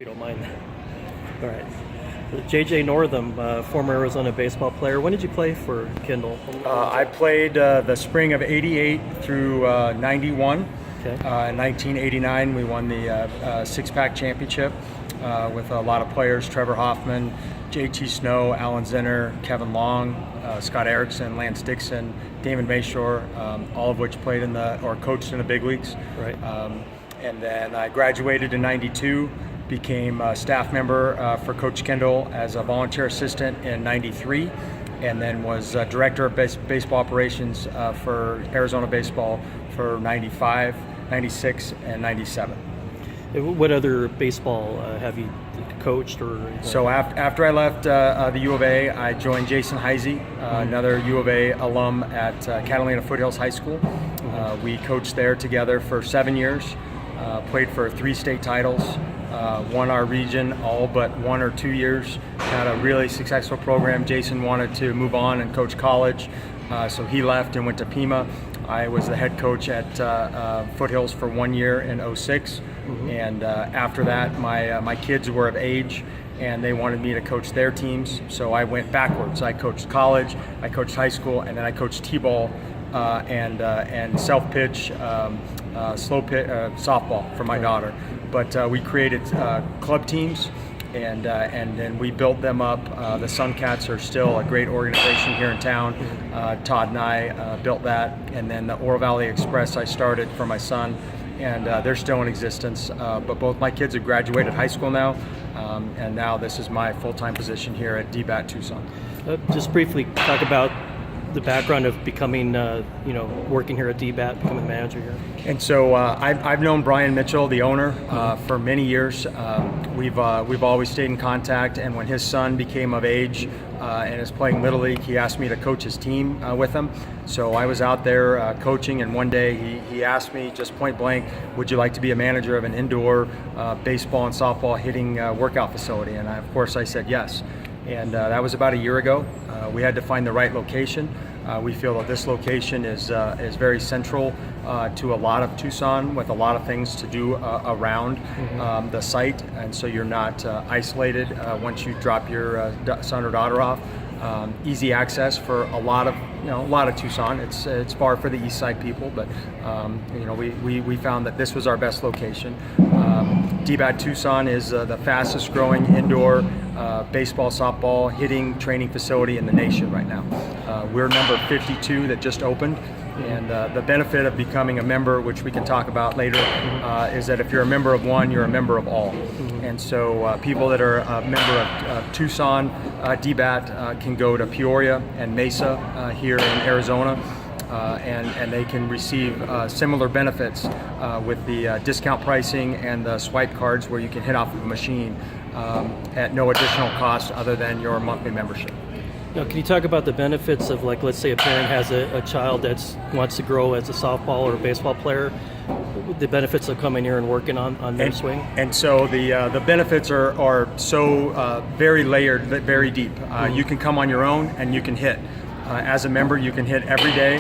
You don't mind. All right. JJ Northam, former Arizona baseball player. When did you play for Kendall? I played the spring of '88 through '91. Okay. In 1989, we won the six-pack championship with a lot of players: Trevor Hoffman, JT Snow, Alan Zinner, Kevin Long, Scott Erickson, Lance Dixon, Damon Mayshore, all of which played or coached in the big leagues. Right. And then I graduated in '92. Became a staff member for Coach Kendall as a volunteer assistant in '93, and then was director of baseball operations for Arizona baseball for '95, '96, and '97. What other baseball have you coached? So after I left the U of A, I joined Jason Heisey, another U of A alum at Catalina Foothills High School. We coached there together for 7 years, played for 3 state titles. Won our region all but 1 or 2 years. Had a really successful program. Jason wanted to move on and coach college, so he left and went to Pima. I was the head coach at Foothills for 1 year in '06, and after that, my kids were of age, and they wanted me to coach their teams. So I went backwards. I coached college, I coached high school, and then I coached t-ball and self-pitch, slow pitch, softball for my daughter. But we created club teams, and then we built them up. The Sun Cats are still a great organization here in town. Todd and I built that, and then the Oro Valley Express I started for my son, and they're still in existence. But both my kids have graduated high school now, and now this is my full-time position here at DBAT Tucson. Just briefly talk about the background of becoming, working here at DBAT, becoming the manager here. And so I've known Brian Mitchell, the owner, for many years. We've always stayed in contact, and when his son became of age and is playing Little League, he asked me to coach his team with him. So I was out there coaching, and one day he asked me just point blank, would you like to be a manager of an indoor baseball and softball hitting workout facility? And of course I said yes. And that was about a year ago. We had to find the right location. We feel that this location is very central to a lot of Tucson, with a lot of things to do around the site, and so you're not isolated once you drop your son or daughter off. Easy access for a lot of Tucson. It's far for the east side people, but we found that this was our best location. DBAT Tucson is the fastest growing indoor baseball, softball, hitting training facility in the nation right now. We're number 52 that just opened, and the benefit of becoming a member, which we can talk about later, is that if you're a member of one, you're a member of all. And so people that are a member of Tucson DBAT can go to Peoria and Mesa here in Arizona, and they can receive similar benefits with the discount pricing and the swipe cards, where you can hit off of a machine at no additional cost other than your monthly membership. Now, can you talk about the benefits of, like, let's say a parent has a child that wants to grow as a softball or a baseball player, the benefits of coming here and working on their swing? And so the benefits are so very layered, very deep. You can come on your own and you can hit. As a member, you can hit every day.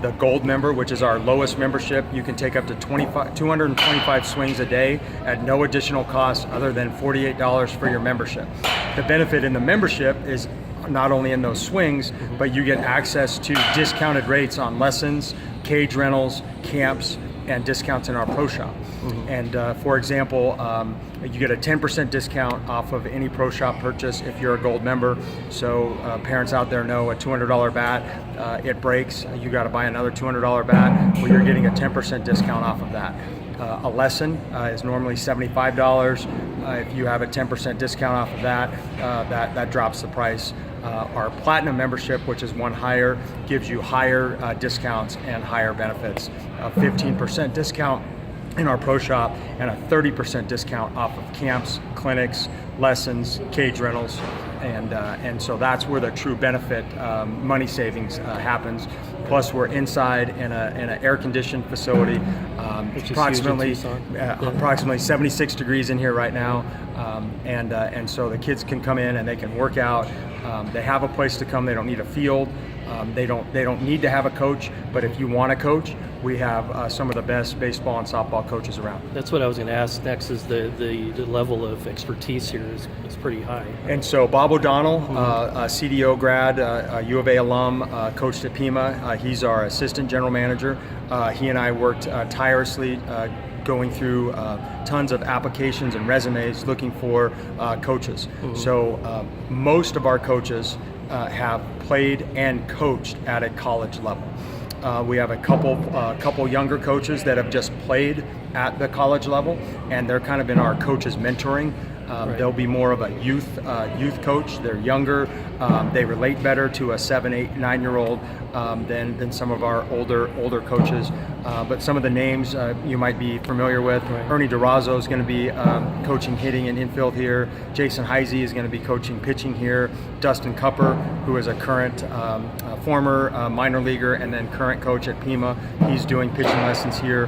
The gold member, which is our lowest membership, you can take up to 225 swings a day at no additional cost other than $48 for your membership. The benefit in the membership is not only in those swings, but you get access to discounted rates on lessons, cage rentals, camps, and discounts in our pro shop. And for example, you get a 10% discount off of any pro shop purchase if you're a gold member. So parents out there know a $200 bat, it breaks, you got to buy another $200 bat, well, you're getting a 10% discount off of that. A lesson is normally $75. If you have a 10% discount off of that, that drops the price. Our platinum membership, which is one higher, gives you higher discounts and higher benefits. A 15% discount in our pro shop and a 30% discount off of camps, clinics, lessons, cage rentals, and so that's where the true benefit, money savings happens. Plus, we're inside in an air-conditioned facility. Approximately 76 degrees in here right now, and so the kids can come in and they can work out. They have a place to come. They don't need a field. They don't need to have a coach. But if you want to coach, we have some of the best baseball and softball coaches around. That's what I was going to ask next. Is the level of expertise here is pretty high. And so Bob O'Donnell, a CDO grad, a U of A alum, coached at Pima. He's our assistant general manager. He and I worked tirelessly going through tons of applications and resumes looking for coaches. So most of our coaches have played and coached at a college level. We have a couple younger coaches that have just played at the college level, and they're kind of in our coaches mentoring. They'll be more of a youth coach. They're younger. They relate better to a 7, 8, 9-year-old than some of our older coaches. But some of the names you might be familiar with. Right. Ernie DeRozzo is going to be coaching hitting and infield here. Jason Heise is going to be coaching pitching here. Dustin Cupper, who is a current former minor leaguer and then current coach at Pima, he's doing pitching lessons here.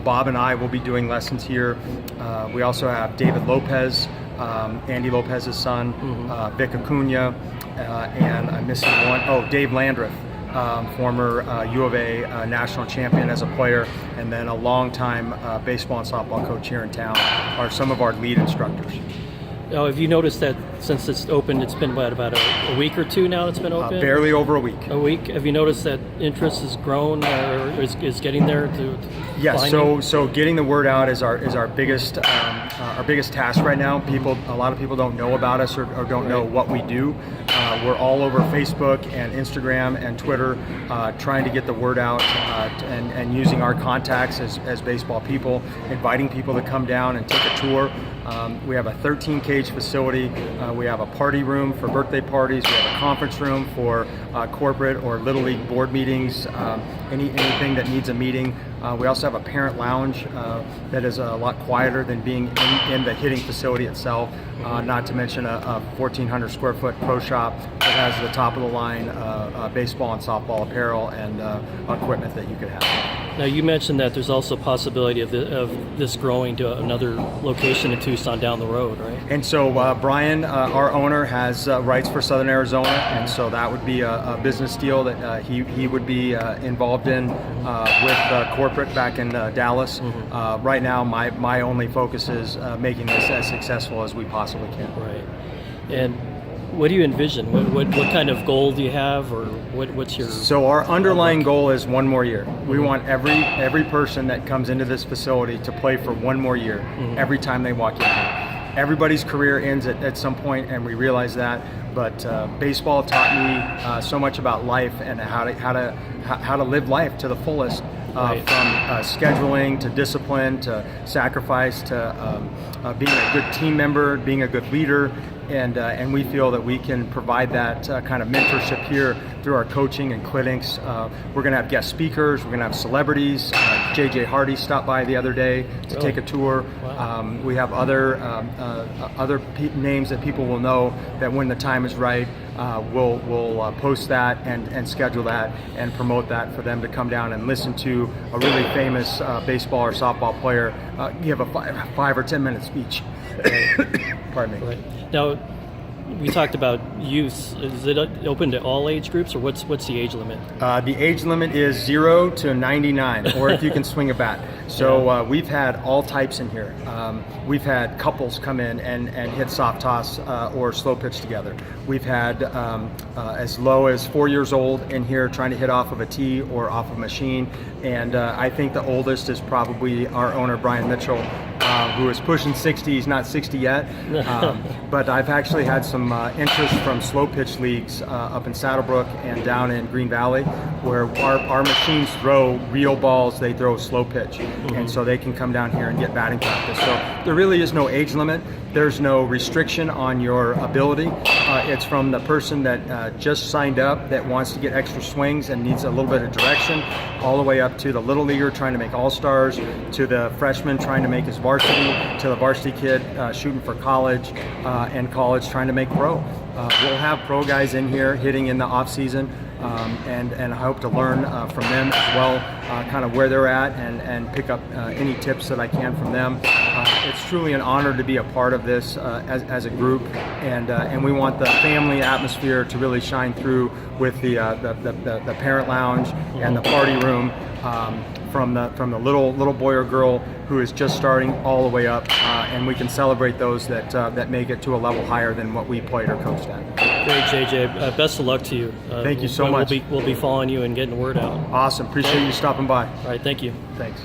Bob and I will be doing lessons here. We also have David Lopez, Andy Lopez's son, Vic Acuna, and I'm missing one. Oh, Dave Landreth, former U of A national champion as a player, and then a longtime baseball and softball coach here in town, are some of our lead instructors. Now, have you noticed that since it's opened, it's been about a week or two now it's been open? Barely over a week. A week. Have you noticed that interest has grown or is getting there to Yes. So getting the word out is our biggest task right now. A lot of people don't know about us or don't know what we do. We're all over Facebook and Instagram and Twitter, trying to get the word out and using our contacts as baseball people, inviting people to come down and take a tour. We have a 13-cage facility. We have a party room for birthday parties. We have a conference room for corporate or Little League board meetings, anything that needs a meeting. We also have a parent lounge that is a lot quieter than being in the hitting facility itself, not to mention a 1,400 square foot pro shop that has the top of the line baseball and softball apparel and equipment that you could have. Now, you mentioned that there's also a possibility of this growing to another location in Tucson down the road, right? And so Brian, our owner, has rights for Southern Arizona, and so that would be a business deal that he would be involved in with corporate back in Dallas. Right now, my only focus is making this as successful as we possibly can. Right. And what do you envision? What kind of goal do you have, or what's your? So our underlying goal is one more year. We want every person that comes into this facility to play for one more year every time they walk in here. Everybody's career ends at some point, and we realize that. But baseball taught me so much about life and how to live life to the fullest. Right. From scheduling to discipline to sacrifice to being a good team member, being a good leader. And we feel that we can provide that kind of mentorship here through our coaching and clinics. We're going to have guest speakers. We're going to have celebrities. J.J. Hardy stopped by the other day to take a tour. Wow. We have other names that people will know that when the time is right, we'll post that and schedule that and promote that for them to come down and listen to a really famous baseball or softball player give a 5 or 10 minute speech. Pardon me. Right. Now, we talked about youth. Is it open to all age groups, or what's the age limit? The age limit is 0 to 99, or if you can swing a bat. So we've had all types in here. We've had couples come in and hit soft toss or slow pitch together. We've had as low as 4 years old in here trying to hit off of a tee or off of a machine. And I think the oldest is probably our owner, Brian Mitchell, who is pushing 60. He's not 60 yet. But I've actually had some interest from slow pitch leagues up in Saddlebrook and down in Green Valley, where our machines throw real balls. They throw slow pitch. And so they can come down here and get batting practice. So there really is no age limit. There's no restriction on your ability. It's from the person that just signed up that wants to get extra swings and needs a little bit of direction, all the way up to the little leaguer trying to make all-stars, to the freshman trying to make his varsity, to the varsity kid shooting for college, and college trying to make pro. We'll have pro guys in here hitting in the off-season. And I hope to learn from them as well, kind of where they're at, and pick up any tips that I can from them. It's truly an honor to be a part of this as a group, and we want the family atmosphere to really shine through with the parent lounge and the party room. from the little boy or girl who is just starting all the way up, and we can celebrate those that make it to a level higher than what we played or coached at. Great, JJ. Best of luck to you. Thank you so much. We'll be following you and getting the word out. Awesome. Appreciate you stopping by. All right, thank you. Thanks.